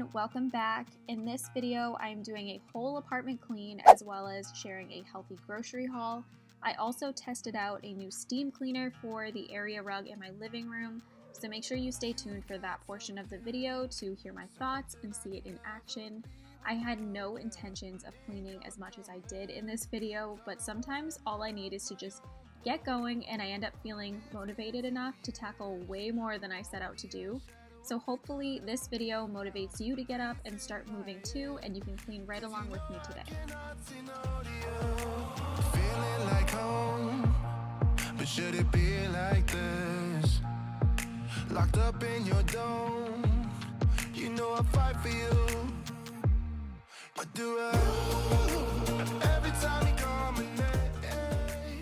everyone, welcome back. In this video, I'm doing a whole apartment clean as well as sharing a healthy grocery haul. I also tested out a new steam cleaner for the area rug in my living room, so make sure you stay tuned for that portion of the video to hear my thoughts and see it in action. I had no intentions of cleaning as much as I did in this video, but sometimes all I need is to just get going and I end up feeling motivated enough to tackle way more than I set out to do. So hopefully this video motivates you to get up and start moving too, and you can clean right along with me today. Feeling like home, but should it be like this? Locked up in your dome, you know I fight for you. What do I every time you come in?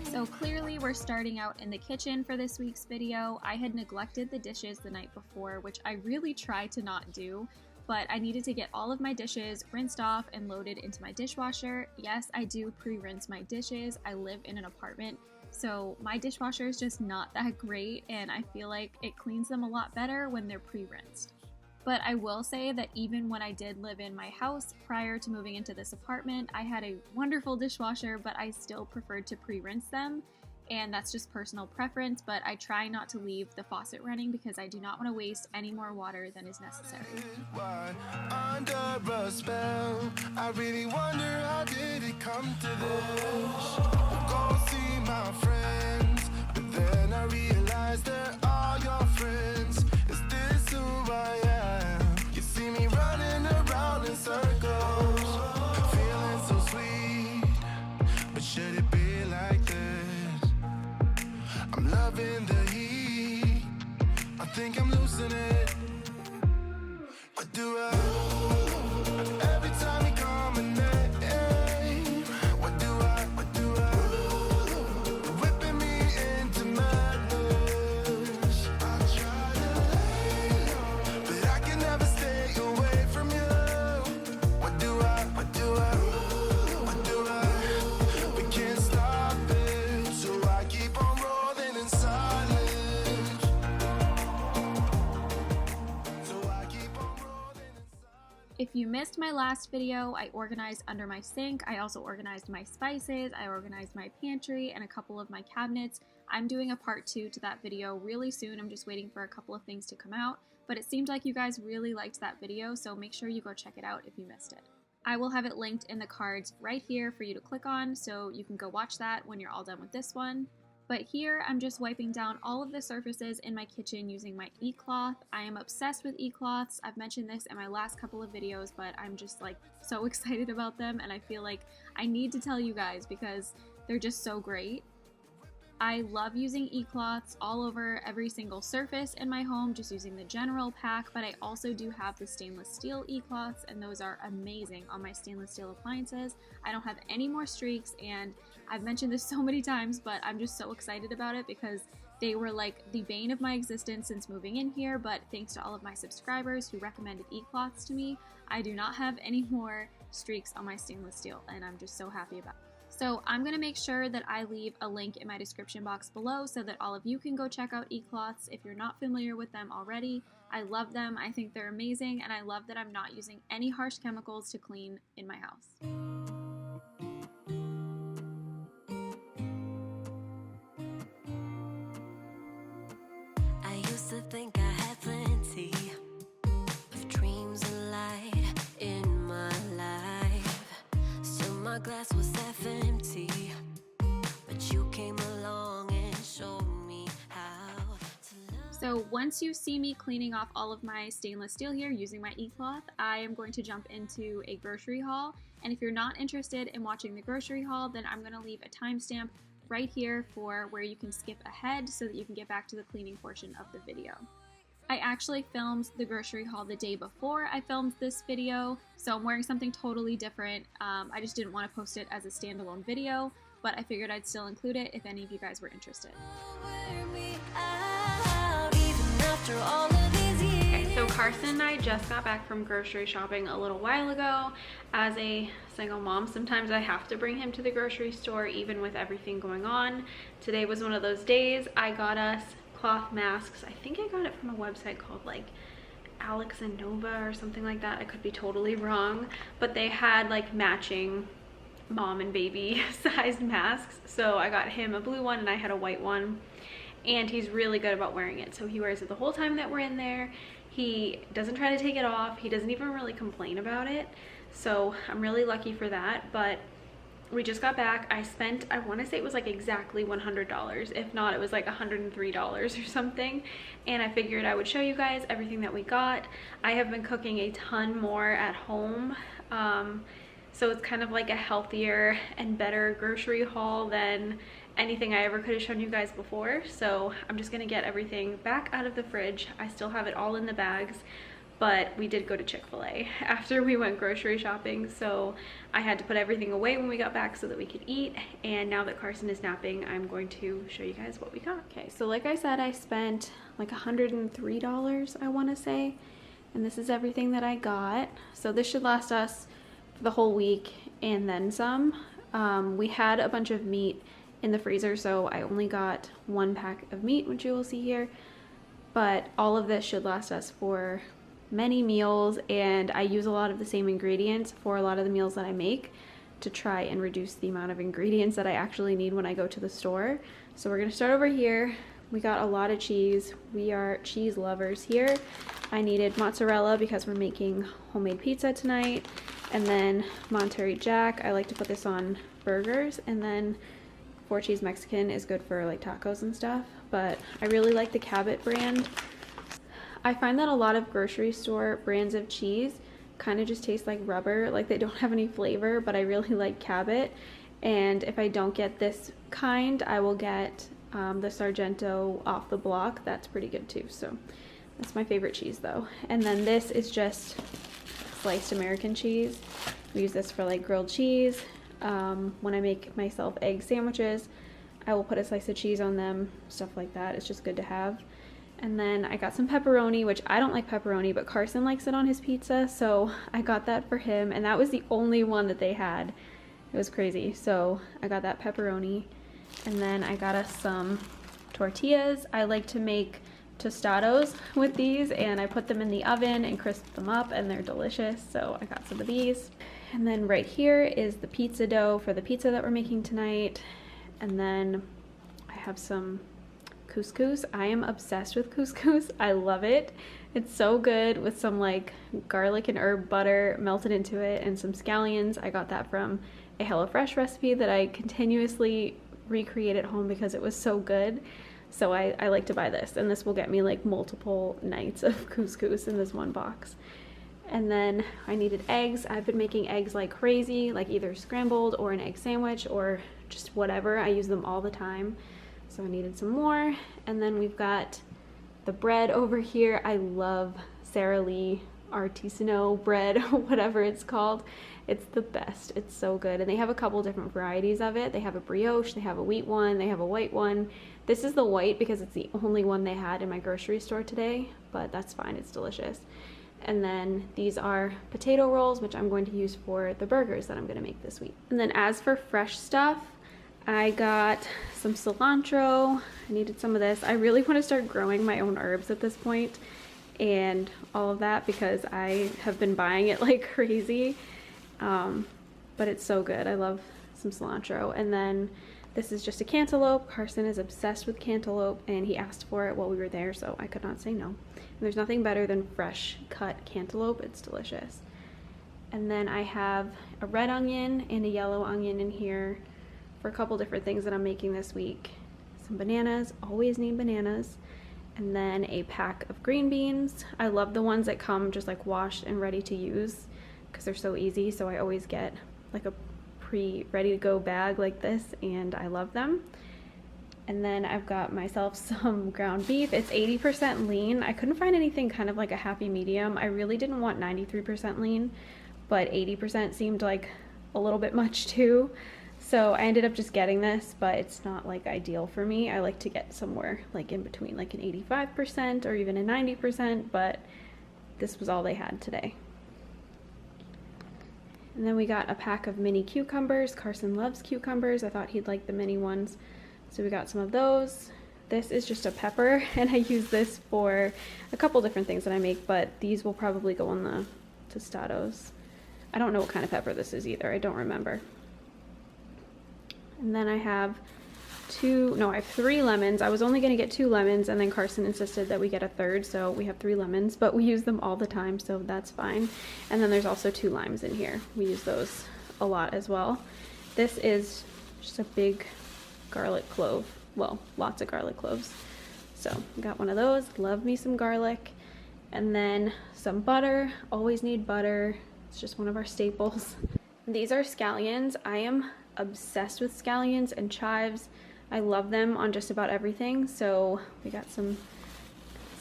So clearly we're starting out in the kitchen for this week's video. I had neglected the dishes the night before, which I really try to not do, but I needed to get all of my dishes rinsed off and loaded into my dishwasher. Yes, I do pre-rinse my dishes. I live in an apartment, so my dishwasher is just not that great, and I feel like it cleans them a lot better when they're pre-rinsed. But I will say that even when I did live in my house prior to moving into this apartment, I had a wonderful dishwasher, but I still preferred to pre-rinse them. And that's just personal preference, but I try not to leave the faucet running because I do not want to waste any more water than is necessary. Under a spell, I really wonder how did it come to this? Go see my friends, but then I realized they're all your friends. Is this who I am? You see me running around in circles, feeling so sweet, but should it be like this? I'm loving the heat, I think I'm losing it. What do I every time you come in name? What do I whipping me into madness? I try to lay low, but I can never stay away from you. What do I we can't stop it, so I keep on rolling in silence. If you missed my last video, I organized under my sink. I also organized my spices, I organized my pantry, and a couple of my cabinets. I'm doing a part 2 to that video really soon. I'm just waiting for a couple of things to come out, but it seemed like you guys really liked that video, so make sure you go check it out if you missed it. I will have it linked in the cards right here for you to click on, so you can go watch that when you're all done with this one. But here, I'm just wiping down all of the surfaces in my kitchen using my e-cloth. I am obsessed with e-cloths. I've mentioned this in my last couple of videos, but I'm just like so excited about them, and I feel like I need to tell you guys because they're just so great. I love using e-cloths all over every single surface in my home, just using the general pack, but I also do have the stainless steel e-cloths, and those are amazing on my stainless steel appliances. I don't have any more streaks, and I've mentioned this so many times, but I'm just so excited about it because they were like the bane of my existence since moving in here, but thanks to all of my subscribers who recommended e-cloths to me, I do not have any more streaks on my stainless steel, and I'm just so happy about it. So I'm going to make sure that I leave a link in my description box below so that all of you can go check out e-cloths if you're not familiar with them already. I love them, I think they're amazing, and I love that I'm not using any harsh chemicals to clean in my house. I used to think I had plenty of dreams and light in my life, so my glass was half empty, but you came along and showed me how to love. So once you see me cleaning off all of my stainless steel here using my e-cloth, I am going to jump into a grocery haul, and if you're not interested in watching the grocery haul, then I'm going to leave a timestamp right here for where you can skip ahead so that you can get back to the cleaning portion of the video. I actually filmed the grocery haul the day before I filmed this video, so I'm wearing something totally different. I just didn't want to post it as a standalone video, but I figured I'd still include it if any of you guys were interested. Okay, so Carson and I just got back from grocery shopping a little while ago. As a single mom, sometimes I have to bring him to the grocery store even with everything going on. Today was one of those days. I got us cloth masks. I think I got it from a website called like Alex and Nova or something like that. I could be totally wrong, but they had like matching mom and baby sized masks. So I got him a blue one and I had a white one, and he's really good about wearing it. So he wears it the whole time that we're in there. He doesn't try to take it off. He doesn't even really complain about it. So I'm really lucky for that. But we just got back. I spent, I want to say it was like exactly $100. If not, it was like $103 or something. And I figured I would show you guys everything that we got. I have been cooking a ton more at home. So it's kind of like a healthier and better grocery haul than anything I ever could have shown you guys before. So I'm just gonna get everything back out of the fridge. I still have it all in the bags, but we did go to Chick-fil-A after we went grocery shopping, so I had to put everything away when we got back so that we could eat. And now that Carson is napping, I'm going to show you guys what we got. Okay, so like I said, I spent like $103, I want to say, and this is everything that I got. So this should last us for the whole week and then some. We had a bunch of meat in the freezer, so I only got 1 pack of meat, which you will see here, but all of this should last us for many meals, and I use a lot of the same ingredients for a lot of the meals that I make to try and reduce the amount of ingredients that I actually need when I go to the store. So we're gonna start over here. We got a lot of cheese. We are cheese lovers here. I needed mozzarella because we're making homemade pizza tonight, and then Monterey Jack. I like to put this on burgers, and then 4 Cheese Mexican is good for like tacos and stuff, but I really like the Cabot brand. I find that a lot of grocery store brands of cheese kind of just taste like rubber, like they don't have any flavor, but I really like Cabot. And if I don't get this kind, I will get the Sargento off the block. That's pretty good too. So that's my favorite cheese though. And then this is just sliced American cheese. We use this for like grilled cheese. When I make myself egg sandwiches, I will put a slice of cheese on them, stuff like that. It's just good to have. And then I got some pepperoni, which I don't like pepperoni, but Carson likes it on his pizza, so I got that for him, and that was the only one that they had. It was crazy. So I got that pepperoni, and then I got us some tortillas. I like to make tostados with these, and I put them in the oven and crisp them up, and they're delicious. So I got some of these. And then right here is the pizza dough for the pizza that we're making tonight. And then I have some couscous. I am obsessed with couscous. I love it. It's so good with some like garlic and herb butter melted into it and some scallions. I got that from a HelloFresh recipe that I continuously recreate at home because it was so good. So I like to buy this, and this will get me like multiple nights of couscous in this one box. And then I needed eggs. I've been making eggs like crazy, like either scrambled or an egg sandwich or just whatever. I use them all the time. So I needed some more. And then we've got the bread over here. I love Sara Lee artisanal bread, whatever it's called. It's the best. It's so good. And they have a couple different varieties of it. They have a brioche, they have a wheat one, they have a white one. This is the white because it's the only one they had in my grocery store today, but that's fine. It's delicious. And then these are potato rolls, which I'm going to use for the burgers that I'm going to make this week. And then as for fresh stuff, I got some cilantro. I needed some of this. I really want to start growing my own herbs at this point and all of that because I have been buying it like crazy. But it's so good. I love some cilantro. And then this is just a cantaloupe. Carson is obsessed with cantaloupe and he asked for it while we were there, so I could not say no. And there's nothing better than fresh cut cantaloupe. It's delicious. And then I have a red onion and a yellow onion in here for a couple different things that I'm making this week. Some bananas, always need bananas. And then a pack of green beans. I love the ones that come just like washed and ready to use because they're so easy. So I always get like a ready to go bag like this, and I love them. And then I've got myself some ground beef. It's 80% lean. I couldn't find anything kind of like a happy medium. I really didn't want 93% lean, but 80% seemed like a little bit much too. So I ended up just getting this, but it's not like ideal for me. I like to get somewhere like in between, like an 85% or even a 90%, but this was all they had today. And then we got a pack of mini cucumbers. Carson loves cucumbers. I thought he'd like the mini ones. So we got some of those. this is just a pepper, and I use this for a couple different things that I make, but these will probably go on the tostados. I don't know what kind of pepper this is either. I don't remember. And then I have I have 3 lemons. I was only going to get 2 lemons, and then Carson insisted that we get a third, so we have 3 lemons, but we use them all the time, so that's fine. And then there's also 2 limes in here. We use those a lot as well. This is just a big garlic clove. Well, lots of garlic cloves. So got one of those. Love me some garlic. And then some butter. Always need butter. It's just one of our staples. These are scallions. I am obsessed with scallions and chives. I love them on just about everything. So we got some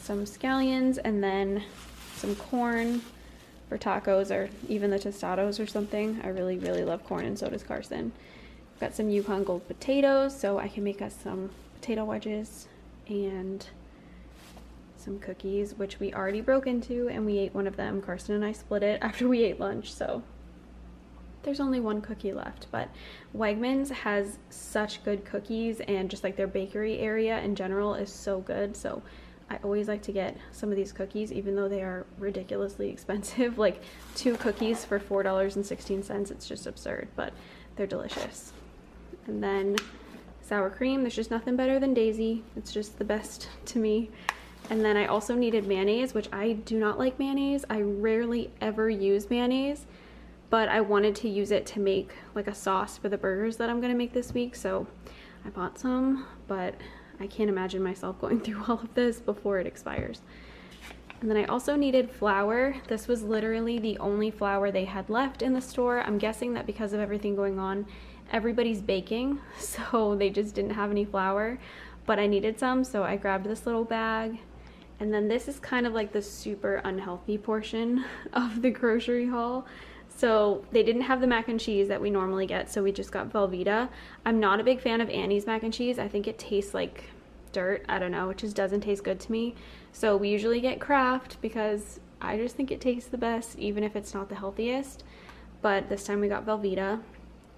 scallions, and then some corn for tacos or even the tostados or something. I really, really love corn, and so does Carson. Got some Yukon Gold potatoes, so I can make us some potato wedges and some cookies, which we already broke into, and we ate one of them. Carson and I split it after we ate lunch, so there's only one cookie left. But Wegmans has such good cookies, and just like their bakery area in general is so good, so I always like to get some of these cookies, even though they are ridiculously expensive. Like 2 cookies for $4.16, it's just absurd, but they're delicious. And then sour cream, there's just nothing better than Daisy. It's just the best to me. And then I also needed mayonnaise, which I do not like mayonnaise. I rarely ever use mayonnaise, but I wanted to use it to make like a sauce for the burgers that I'm gonna make this week, so I bought some, but I can't imagine myself going through all of this before it expires. And then I also needed flour. This was literally the only flour they had left in the store. I'm guessing that because of everything going on, everybody's baking, so they just didn't have any flour, but I needed some, so I grabbed this little bag. And then this is kind of like the super unhealthy portion of the grocery haul. So they didn't have the mac and cheese that we normally get, so we just got Velveeta. I'm not a big fan of Annie's mac and cheese. I think it tastes like dirt. I don't know, it just doesn't taste good to me. So we usually get Kraft because I just think it tastes the best, even if it's not the healthiest. But this time we got Velveeta.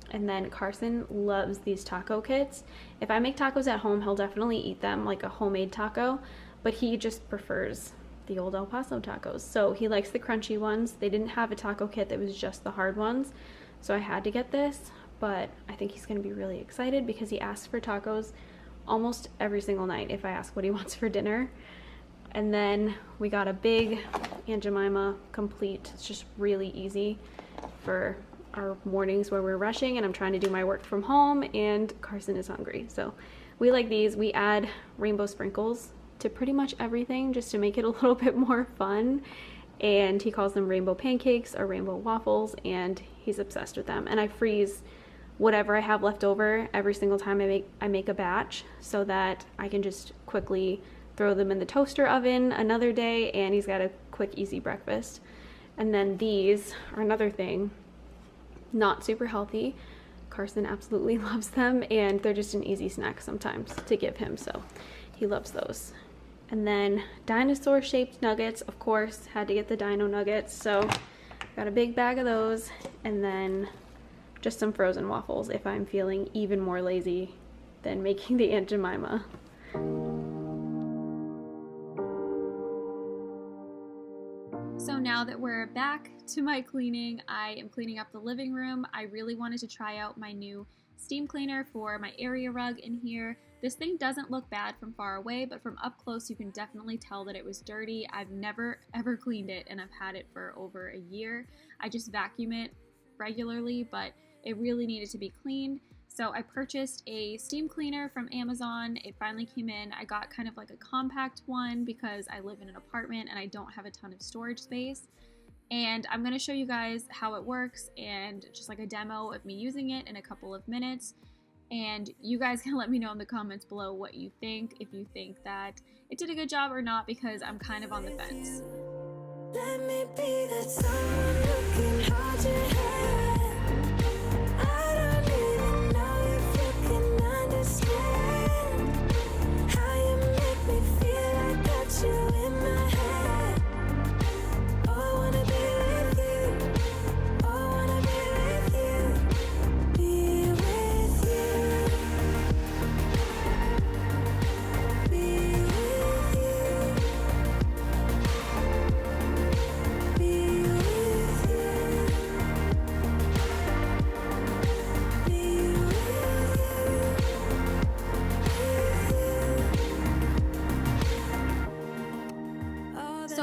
And then Carson loves these taco kits. If I make tacos at home, he'll definitely eat them like a homemade taco, but he just prefers the old El Paso tacos. So he likes the crunchy ones. They didn't have a taco kit that was just the hard ones, so I had to get this, but I think he's gonna be really excited because he asks for tacos almost every single night if I ask what he wants for dinner. And then we got a big Aunt Jemima complete. It's just really easy for our mornings where we're rushing and I'm trying to do my work from home and Carson is hungry. So we like these. We add rainbow sprinkles to pretty much everything just to make it a little bit more fun, and he calls them rainbow pancakes or rainbow waffles, and he's obsessed with them. And I freeze whatever I have left over every single time I make a batch, so that I can just quickly throw them in the toaster oven another day, and he's got a quick easy breakfast. And then these are another thing, not super healthy. Carson absolutely loves them, and they're just an easy snack sometimes to give him, so he loves those. And then dinosaur shaped nuggets, of course, had to get the dino nuggets, so got a big bag of those, and then just some frozen waffles if I'm feeling even more lazy than making the Aunt Jemima. So now that we're back to my cleaning, I am cleaning up the living room. I really wanted to try out my new steam cleaner for my area rug in here. This thing doesn't look bad from far away, but from up close you can definitely tell that it was dirty. I've never ever cleaned it, and I've had it for over a year. I just vacuum it regularly, but it really needed to be cleaned. So I purchased a steam cleaner from Amazon. It finally came in. I got kind of like a compact one because I live in an apartment and I don't have a ton of storage space. And I'm going to show you guys how it works and just like a demo of me using it in a couple of minutes. And you guys can let me know in the comments below what you think, if you think that it did a good job or not, because I'm kind of on the fence. Let me be that someone who can hold your hand. I don't even know if you can understand how you make me feel. I got you in my head. Oh, I wanna be with you. Oh, I wanna be with you. Be with you.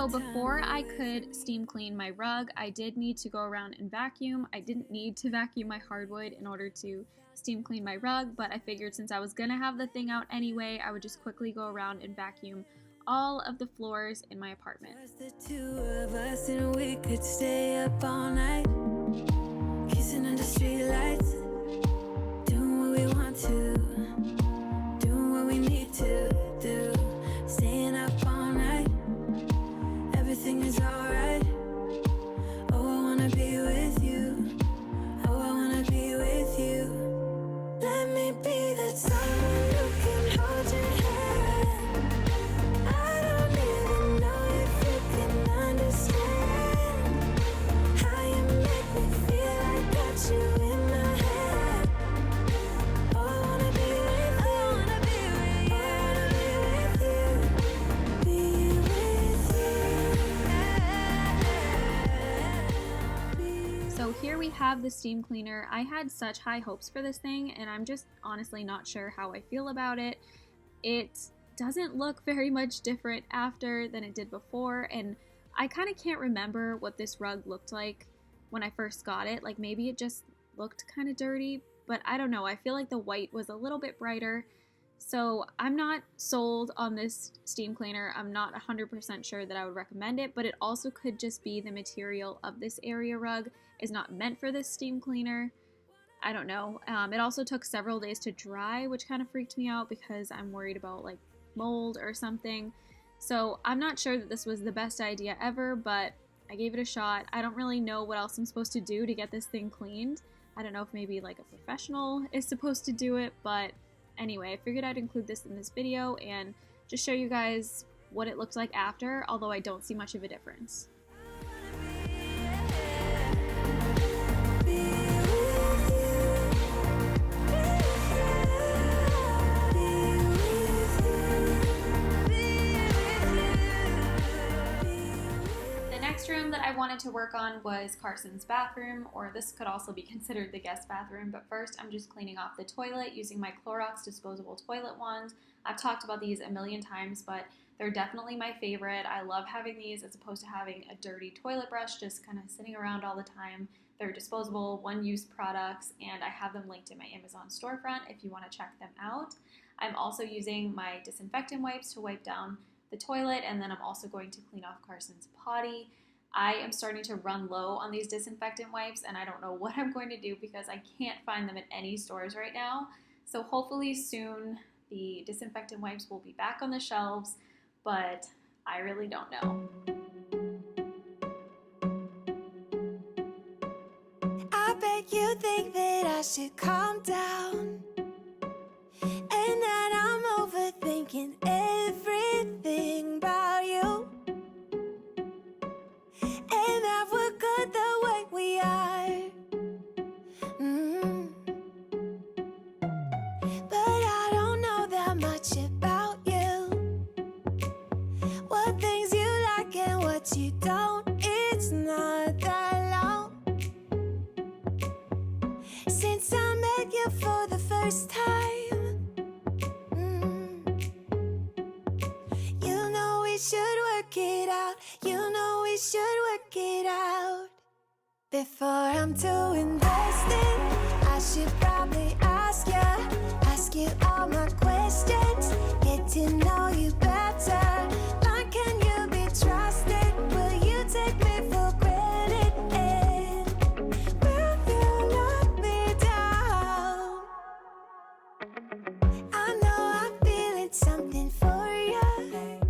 So before I could steam clean my rug, I did need to go around and vacuum. I didn't need to vacuum my hardwood in order to steam clean my rug, but I figured since I was gonna have the thing out anyway, I would just quickly go around and vacuum all of the floors in my apartment. Just the two of us and we could stay up all night, kissing under streetlights, doing what we want to, doing what we need to do, staying up all night, everything is alright. Oh, I wanna be with you, oh, I wanna be with you. Let me be that someone who can hold your hand. I don't even know if you can understand how you make me feel. I got you in my head. Oh, I wanna be with you, I wanna be with you, I wanna be with you. So here we have the steam cleaner. I had such high hopes for this thing, and I'm just honestly not sure how I feel about it. It doesn't look very much different after than it did before, and I kind of can't remember what this rug looked like when I first got it. Like maybe it just looked kind of dirty, but I don't know. I feel like the white was a little bit brighter. So I'm not sold on this steam cleaner. I'm not 100% sure that I would recommend it, but it also could just be the material of this area rug is not meant for this steam cleaner. I don't know. It also took several days to dry, which kind of freaked me out because I'm worried about like mold or something. So I'm not sure that this was the best idea ever, but I gave it a shot. I don't really know what else I'm supposed to do to get this thing cleaned. I don't know if maybe like a professional is supposed to do it, but anyway, I figured I'd include this in this video and just show you guys what it looked like after, although I don't see much of a difference. Room that I wanted to work on was Parsons Bathroom, or this could also be considered the guest bathroom, but first I'm just cleaning off the toilet using my Clorox disposable toilet wands. I've talked about these a million times, but they're definitely my favorite. I love having these as opposed to having a dirty toilet brush just kind of sitting around all the time. They're disposable, one-use products, and I have them linked in my Amazon storefront if you want to check them out. I'm also using my disinfectant wipes to wipe down the toilet, and then I'm also going to clean off Carson's potty. I am starting to run low on these disinfectant wipes, and I don't know what I'm going to do because I can't find them at any stores right now. So hopefully soon the disinfectant wipes will be back on the shelves, but I really don't know. I bet you think that I should calm down, and that I'm overthinking everything about you. And that we're good the way we are. But I don't know that much about you. What things you like and what you don't. It's not that long since I met you for the first time. You know we should work it out. You know we should work it out. Before I'm too invested, I should probably ask you all my questions, get to know you better. Like, can you be trusted? Will you take me for granted? And will you let me down? I know I'm feeling something for you.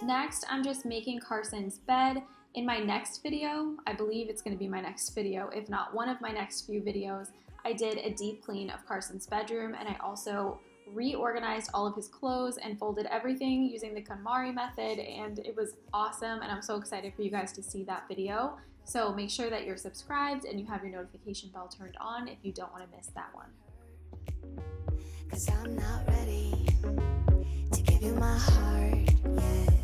Next, I'm just making Carson's bed. In my next video, I believe it's going to be my next video, if not one of my next few videos, I did a deep clean of Carson's bedroom, and I also reorganized all of his clothes and folded everything using the KonMari method, and it was awesome, and I'm so excited for you guys to see that video. So make sure that you're subscribed and you have your notification bell turned on if you don't want to miss that one. 'Cause I'm not ready to give you my heart yet.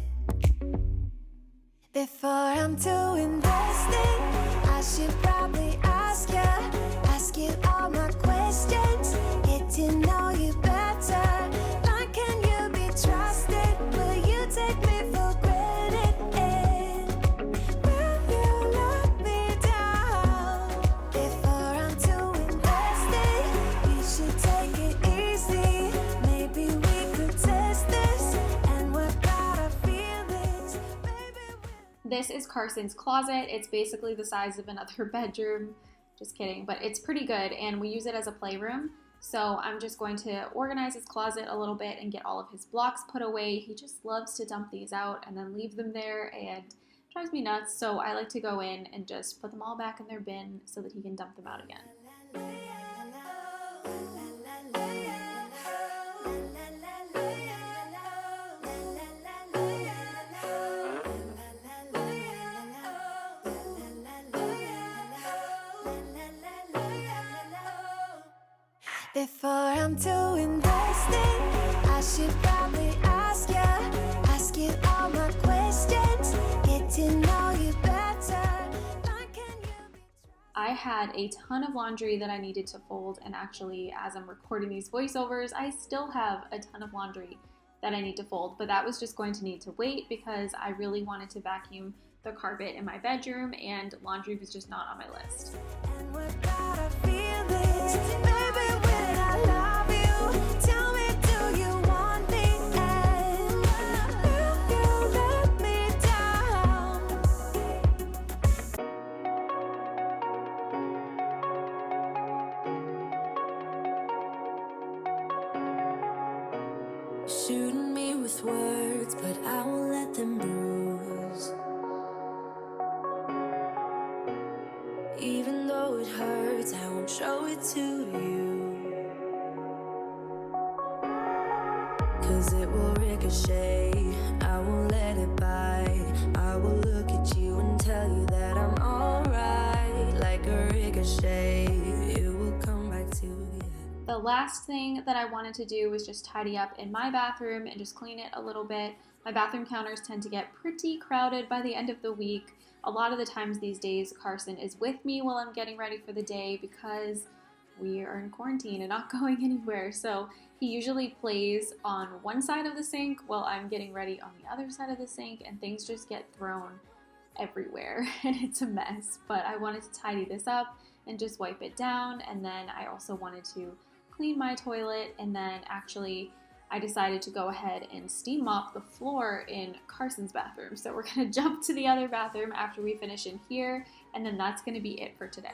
Before I'm too invested, I should probably ask you all my questions, get to know you better. Like, can you be trusted? Will you take me for granted? this is Carson's closet. It's basically the size of another bedroom. Just kidding, but it's pretty good, and we use it as a playroom. So I'm just going to organize his closet a little bit and get all of his blocks put away. He just loves to dump these out and then leave them there, and it drives me nuts. So I like to go in and just put them all back in their bin so that he can dump them out again. Before I'm too invested, I should probably ask you all my questions, get to know you better. I had a ton of laundry that I needed to fold, and actually, as I'm recording these voiceovers, I still have a ton of laundry that I need to fold, but that was just going to need to wait because I really wanted to vacuum the carpet in my bedroom, and laundry was just not on my list. And without a feeling, baby, when I love you, tell me, do you want me? And will you let me down? Shooting me with words, but I won't let them bruise. Even though it hurts, I won't show it to you. 'Cause it will ricochet, I won't let it bite. I will look at you and tell you that I'm alright. Like a ricochet, it will come back to you. The last thing that I wanted to do was just tidy up in my bathroom and just clean it a little bit. My bathroom counters tend to get pretty crowded by the end of the week. A lot of the times these days, Carson is with me while I'm getting ready for the day because we are in quarantine and not going anywhere. So he usually plays on one side of the sink while I'm getting ready on the other side of the sink, and things just get thrown everywhere and it's a mess. But I wanted to tidy this up and just wipe it down, and then I also wanted to clean my toilet, and then actually I decided to go ahead and steam mop the floor in Carson's bathroom. So we're gonna jump to the other bathroom after we finish in here, and then that's gonna be it for today.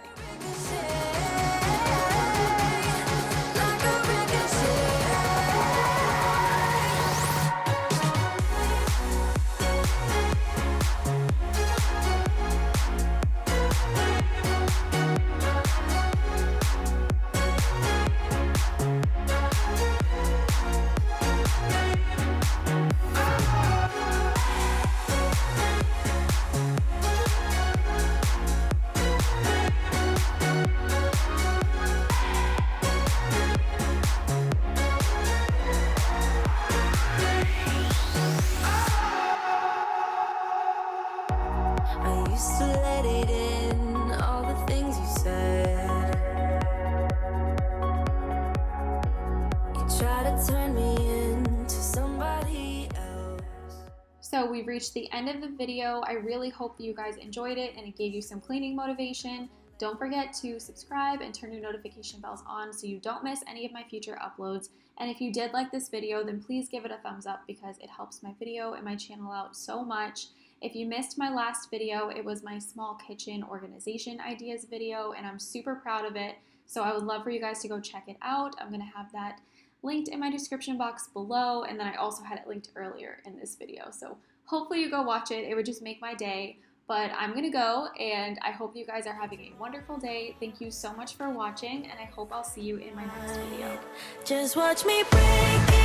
So we've reached the end of the video. I really hope that you guys enjoyed it and it gave you some cleaning motivation. Don't forget to subscribe and turn your notification bells on so you don't miss any of my future uploads. And if you did like this video, then please give it a thumbs up because it helps my video and my channel out so much. If you missed my last video, it was my small kitchen organization ideas video, and I'm super proud of it. So I would love for you guys to go check it out. I'm gonna have that linked in my description box below, and then I also had it linked earlier in this video. So hopefully you go watch it. It would just make my day. But I'm gonna go, and I hope you guys are having a wonderful day. Thank you so much for watching, and I hope I'll see you in my next video. Just watch me break it.